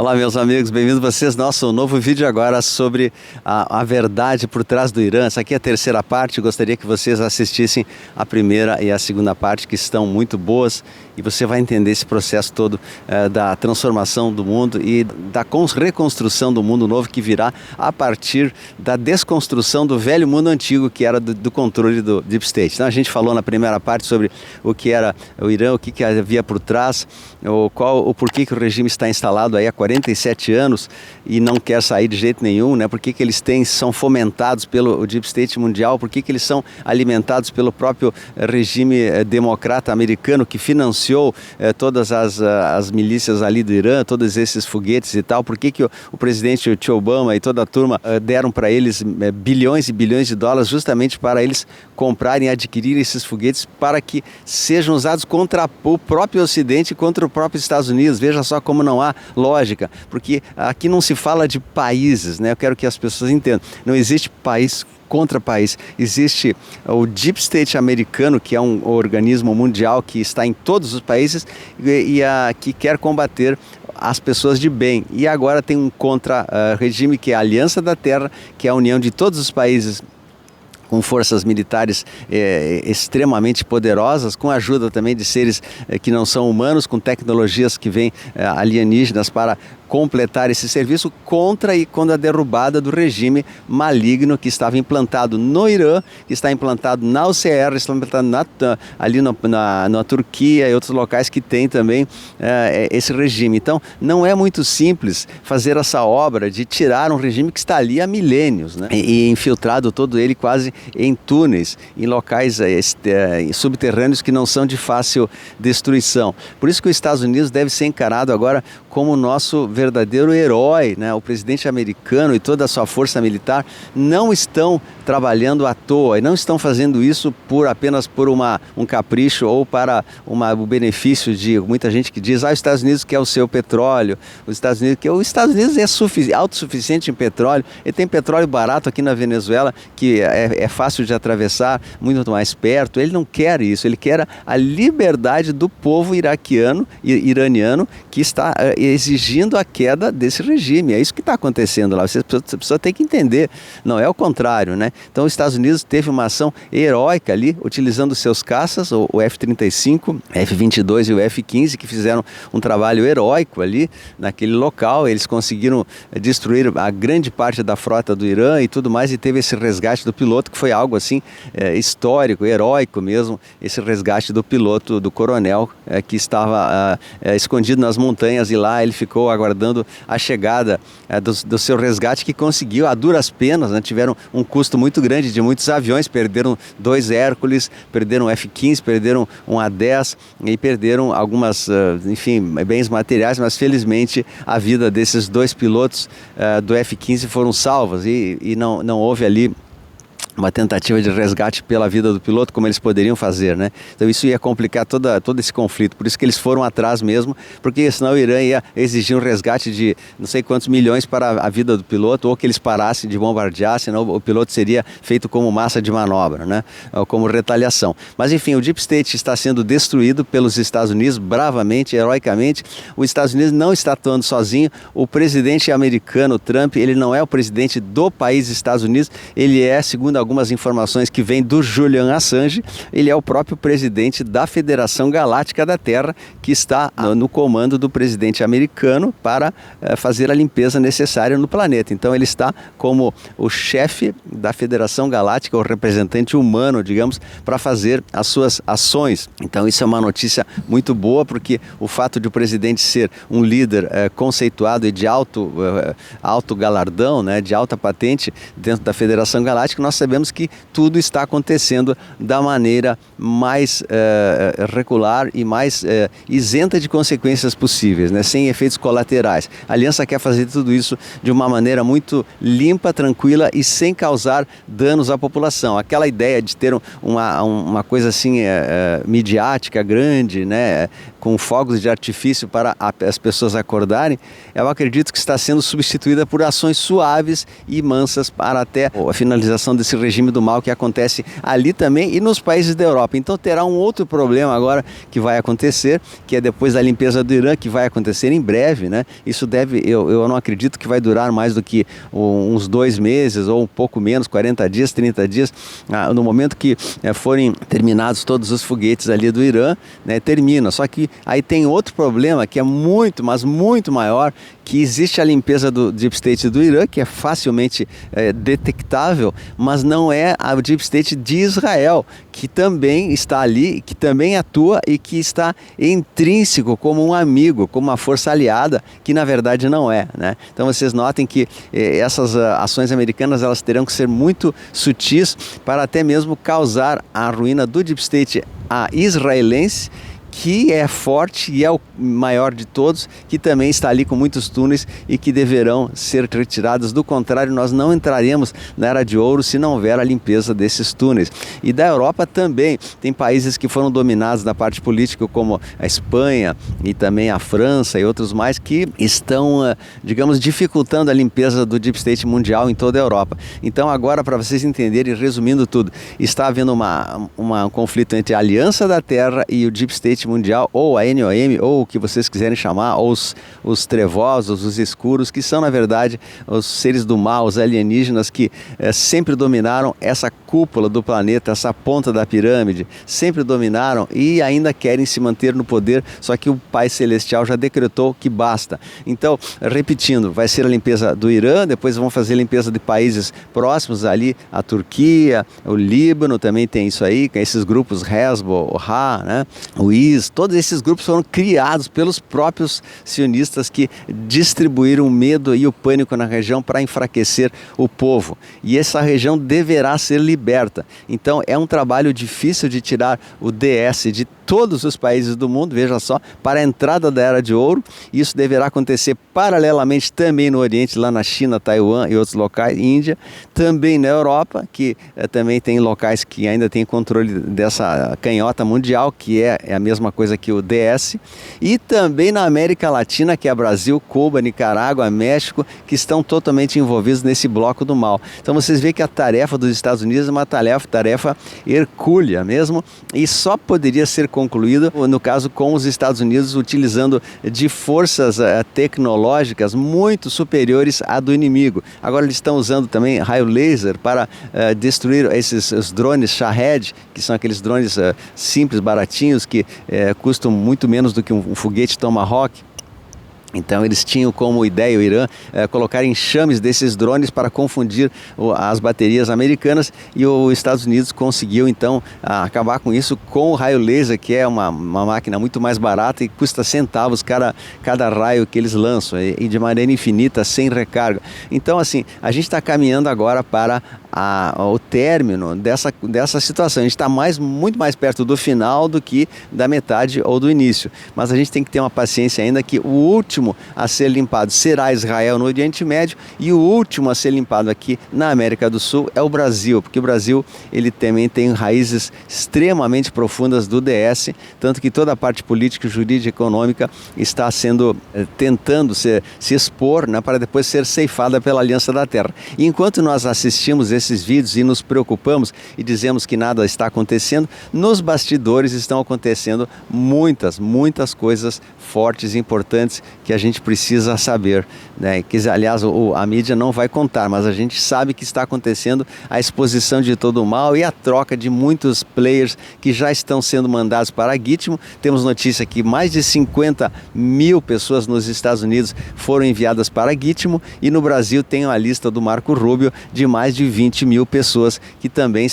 Olá, meus amigos, bem-vindos vocês. Nosso novo vídeo agora sobre a verdade por trás do Irã. Essa aqui é a terceira parte. Gostaria que vocês assistissem a primeira e a segunda parte, que estão muito boas, e você vai entender esse processo todo da transformação do mundo e da reconstrução do mundo novo que virá a partir da desconstrução do velho mundo antigo, que era do controle do Deep State. Então a gente falou na primeira parte sobre o que era o Irã, o que havia por trás, o porquê que o regime está instalado aí há 47 anos e não quer sair de jeito nenhum, né? Por que eles são fomentados pelo Deep State mundial, por que eles são alimentados pelo próprio regime democrata americano que financiou todas as milícias ali do Irã, todos esses foguetes e tal, por que o presidente Obama e toda a turma deram para eles bilhões e bilhões de dólares justamente para eles comprarem e adquirirem esses foguetes para que sejam usados contra o próprio Ocidente e contra o próprio Estados Unidos. Veja só como não há lógica, porque aqui não se fala de países, né? Eu quero que as pessoas entendam, não existe país contra país, existe o Deep State americano, que é um organismo mundial que está em todos os países que quer combater as pessoas de bem, e agora tem um contra-regime que é a Aliança da Terra, que é a união de todos os países com forças militares extremamente poderosas, com a ajuda também de seres que não são humanos, com tecnologias que vêm alienígenas para completar esse serviço contra a derrubada do regime maligno que estava implantado no Irã, que está implantado na UCR, está implantado ali na Turquia e outros locais que tem também esse regime. Então, não é muito simples fazer essa obra de tirar um regime que está ali há milênios, né? E infiltrado todo ele quase em túneis, em locais subterrâneos que não são de fácil destruição. Por isso que os Estados Unidos deve ser encarado agora como o nosso verdadeiro herói, né? O presidente americano e toda a sua força militar não estão trabalhando à toa e não estão fazendo isso apenas por um capricho ou para o benefício de muita gente que diz: os Estados Unidos quer o seu petróleo, os Estados Unidos é autossuficiente em petróleo, ele tem petróleo barato aqui na Venezuela que é fácil de atravessar, muito mais perto. Ele não quer isso, ele quer a liberdade do povo iraniano que está exigindo a queda desse regime. É isso que está acontecendo lá. Você precisa ter que entender, não é o contrário, né? Então os Estados Unidos teve uma ação heróica ali, utilizando seus caças, o F-35, F-22 e o F-15, que fizeram um trabalho heróico ali naquele local. Eles conseguiram destruir a grande parte da frota do Irã e tudo mais, e teve esse resgate do piloto, que foi algo assim histórico, heróico mesmo, esse resgate do piloto, do coronel, que estava escondido nas montanhas, e lá ele ficou aguardando a chegada do seu resgate, que conseguiu a duras penas, né? Tiveram um custo muito grande de muitos aviões, perderam 2 Hércules, perderam um F-15, perderam um A-10 e perderam algumas, bens materiais, mas felizmente a vida desses 2 pilotos do F-15 foram salvas e não houve ali uma tentativa de resgate pela vida do piloto, como eles poderiam fazer, né? Então isso ia complicar todo esse conflito, por isso que eles foram atrás mesmo, porque senão o Irã ia exigir um resgate de não sei quantos milhões para a vida do piloto, ou que eles parassem de bombardear, senão o piloto seria feito como massa de manobra, né? Ou como retaliação. Mas enfim, o Deep State está sendo destruído pelos Estados Unidos, bravamente, heroicamente. Os Estados Unidos não está atuando sozinho. O presidente americano, Trump, ele não é o presidente do país Estados Unidos, ele é, segundo algumas informações que vêm do Julian Assange, ele é o próprio presidente da Federação Galáctica da Terra, que está no comando do presidente americano para fazer a limpeza necessária no planeta. Então ele está como o chefe da Federação Galáctica, o representante humano, digamos, para fazer as suas ações. Então isso é uma notícia muito boa, porque o fato de o presidente ser um líder conceituado e de alto galardão, né, de alta patente dentro da Federação Galáctica, nós sabemos que tudo está acontecendo da maneira mais regular e mais isenta de consequências possíveis, né? Sem efeitos colaterais. A Aliança quer fazer tudo isso de uma maneira muito limpa, tranquila e sem causar danos à população. Aquela ideia de ter uma coisa assim midiática grande, né? com fogos de artifício para as pessoas acordarem, eu acredito que está sendo substituída por ações suaves e mansas para até a finalização desse regime do mal que acontece ali também e nos países da Europa. Então terá um outro problema agora que vai acontecer, que é depois da limpeza do Irã, que vai acontecer em breve, né? Isso eu não acredito que vai durar mais do que uns 2 meses ou um pouco menos, 40 dias, 30 dias, no momento que forem terminados todos os foguetes ali do Irã, né, termina. Só que aí tem outro problema que é muito, mas muito maior, que existe a limpeza do Deep State do Irã, que é facilmente detectável, mas não é a Deep State de Israel, que também está ali, que também atua e que está intrínseco como um amigo, como uma força aliada, que na verdade não é, né? Então vocês notem que essas ações americanas, elas terão que ser muito sutis para até mesmo causar a ruína do Deep State israelense, que é forte e é o maior de todos, que também está ali com muitos túneis e que deverão ser retirados. Do contrário, nós não entraremos na Era de Ouro se não houver a limpeza desses túneis. E da Europa também, tem países que foram dominados na parte política, como a Espanha e também a França e outros mais, que estão, digamos, dificultando a limpeza do Deep State mundial em toda a Europa. Então agora, para vocês entenderem, resumindo tudo, está havendo um conflito entre a Aliança da Terra e o Deep State mundial, ou a NOM, ou o que vocês quiserem chamar, ou os trevosos, os escuros, que são na verdade os seres do mal, os alienígenas que sempre dominaram essa cúpula do planeta, essa ponta da pirâmide, sempre dominaram e ainda querem se manter no poder, só que o Pai Celestial já decretou que basta. Então, repetindo, vai ser a limpeza do Irã, depois vão fazer a limpeza de países próximos ali, a Turquia, o Líbano também tem isso aí, com esses grupos Hezbollah, né? O todos esses grupos foram criados pelos próprios sionistas que distribuíram o medo e o pânico na região para enfraquecer o povo. E essa região deverá ser liberta. Então é um trabalho difícil de tirar o DS de todos os países do mundo, veja só, para a entrada da Era de Ouro. Isso deverá acontecer paralelamente também no Oriente, lá na China, Taiwan e outros locais, Índia, também na Europa, que também tem locais que ainda tem controle dessa canhota mundial, que é a mesma coisa que o DS, e também na América Latina, que é Brasil, Cuba, Nicarágua, México, que estão totalmente envolvidos nesse bloco do mal. Então vocês veem que a tarefa dos Estados Unidos é uma tarefa hercúlea mesmo, e só poderia ser concluída, no caso, com os Estados Unidos utilizando de forças tecnológicas muito superiores à do inimigo. Agora eles estão usando também raio laser para destruir os drones Shahed, que são aqueles drones simples, baratinhos, que custam muito menos do que um foguete Tomahawk. Então eles tinham como ideia, o Irã, colocar enxames desses drones para confundir as baterias americanas, e os Estados Unidos conseguiu então acabar com isso com o raio laser, que é uma máquina muito mais barata e custa centavos cada raio que eles lançam, e de maneira infinita, sem recarga. Então assim, a gente está caminhando agora para o término dessa situação. A gente está muito mais perto do final do que da metade ou do início, mas a gente tem que ter uma paciência ainda, que o último a ser limpado será Israel no Oriente Médio, e o último a ser limpado aqui na América do Sul é o Brasil, porque o Brasil ele também tem raízes extremamente profundas do DS, tanto que toda a parte política, jurídica e econômica está tentando se expor, né, para depois ser ceifada pela Aliança da Terra. E enquanto nós assistimos esses vídeos e nos preocupamos e dizemos que nada está acontecendo, nos bastidores estão acontecendo muitas coisas fortes e importantes que a gente precisa saber, né? Que, aliás, a mídia não vai contar, mas a gente sabe que está acontecendo a exposição de todo o mal e a troca de muitos players que já estão sendo mandados para Gitmo. Temos notícia que mais de 50 mil pessoas nos Estados Unidos foram enviadas para Gitmo, e no Brasil tem a lista do Marco Rubio de mais de 20 mil pessoas que também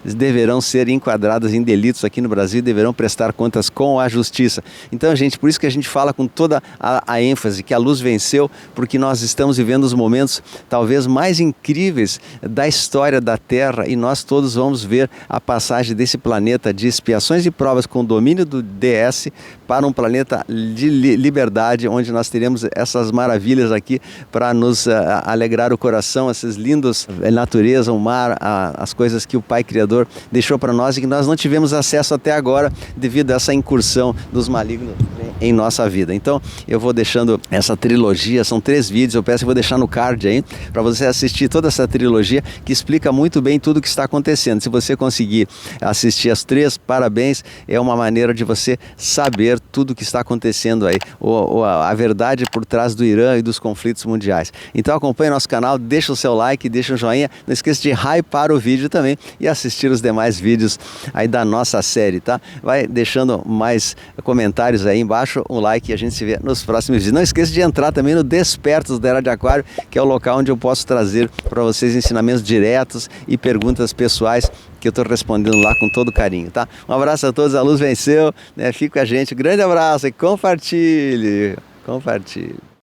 deverão ser enquadradas em delitos aqui no Brasil e deverão prestar contas com a justiça. Então, gente, por isso que a gente fala com toda a ênfase que a luz venceu, porque nós estamos vivendo os momentos talvez mais incríveis da história da Terra, e nós todos vamos ver a passagem desse planeta de expiações e provas com o domínio do DS para um planeta de liberdade, onde nós teremos essas maravilhas aqui para nos alegrar o coração, essas lindas natureza, o mar, as coisas que o Pai Criador deixou para nós e que nós não tivemos acesso até agora devido a essa incursão dos malignos em nossa vida. Então eu vou deixando essa trilogia, são 3 vídeos, eu peço que vou deixar no card aí para você assistir toda essa trilogia que explica muito bem tudo o que está acontecendo. Se você conseguir assistir as 3, parabéns, é uma maneira de você saber tudo o que está acontecendo aí, a verdade por trás do Irã e dos conflitos mundiais. Então acompanhe nosso canal, deixa o seu like, deixa o joinha, não esqueça de hypar o vídeo também e assistir os demais vídeos aí da nossa série, tá? Vai deixando mais comentários aí embaixo, um like e a gente se vê nos próximos vídeos. Não esqueça de entrar também no Despertos da Era de Aquário, que é o local onde eu posso trazer para vocês ensinamentos diretos e perguntas pessoais que eu estou respondendo lá com todo carinho, tá? Um abraço a todos, a luz venceu, né? Fique com a gente, grande abraço e compartilhe.